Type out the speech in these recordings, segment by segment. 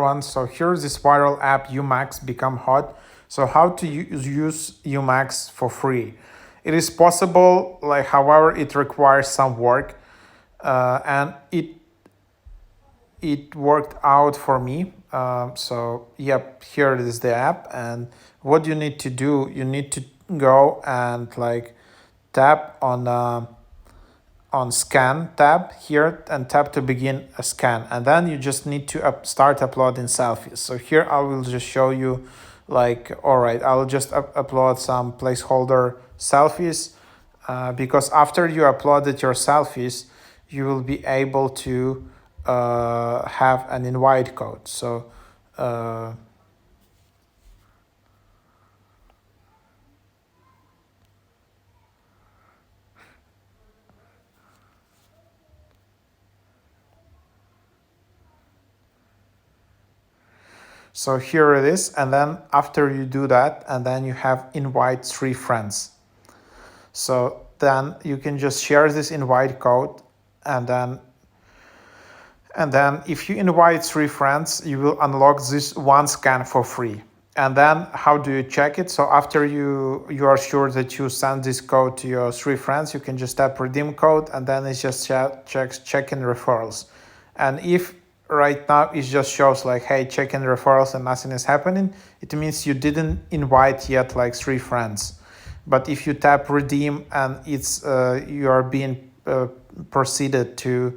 One, so here's this viral app UMax become hot. So how to use UMax for free? It is possible, like, however, it requires some work, and it worked out for me. So yep, here it is the app, and what you need to do, you need to go and like tap on scan tab here and tap to begin a scan, and then you just need to start uploading selfies. So here I will just show you, like, all right, I'll just upload some placeholder selfies, because after you uploaded your selfies you will be able to have an invite code. So So here it is, and then after you do that, and then you have invite 3 friends. So then you can just share this invite code, and then if you invite 3 friends, you will unlock this one scan for free. And then how do you check it? So after you are sure that you send this code to your 3 friends, you can just tap redeem code, and then it's just checking referrals. And if right now it just shows like, hey, check in referrals and nothing is happening, it means you didn't invite yet like 3 friends. But if you tap redeem and it's you are being proceeded to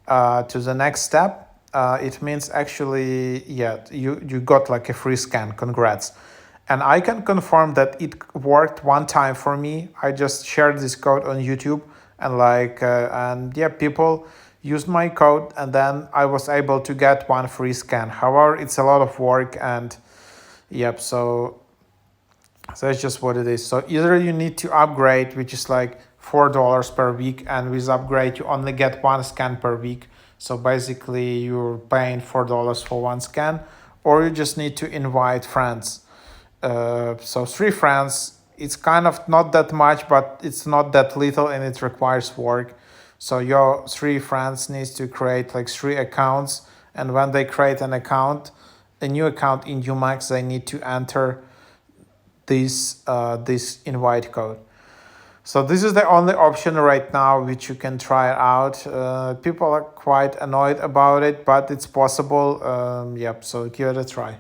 the next step, it means actually, yeah, you got like a free scan. Congrats. And I can confirm that it worked one time for me. I just shared this code on YouTube, and and yeah, people used my code, and then I was able to get one free scan. However, it's a lot of work, and yep, so that's just what it is. So either you need to upgrade, which is like $4 per week, and with upgrade you only get one scan per week. So basically you're paying $4 for one scan, or you just need to invite friends. So 3 friends, it's kind of not that much, but it's not that little, and it requires work. So your 3 friends needs to create like 3 accounts, and when they create an account, a new account in UMax, they need to enter this invite code. So this is the only option right now which you can try out. People are quite annoyed about it, but it's possible. Yep, so give it a try.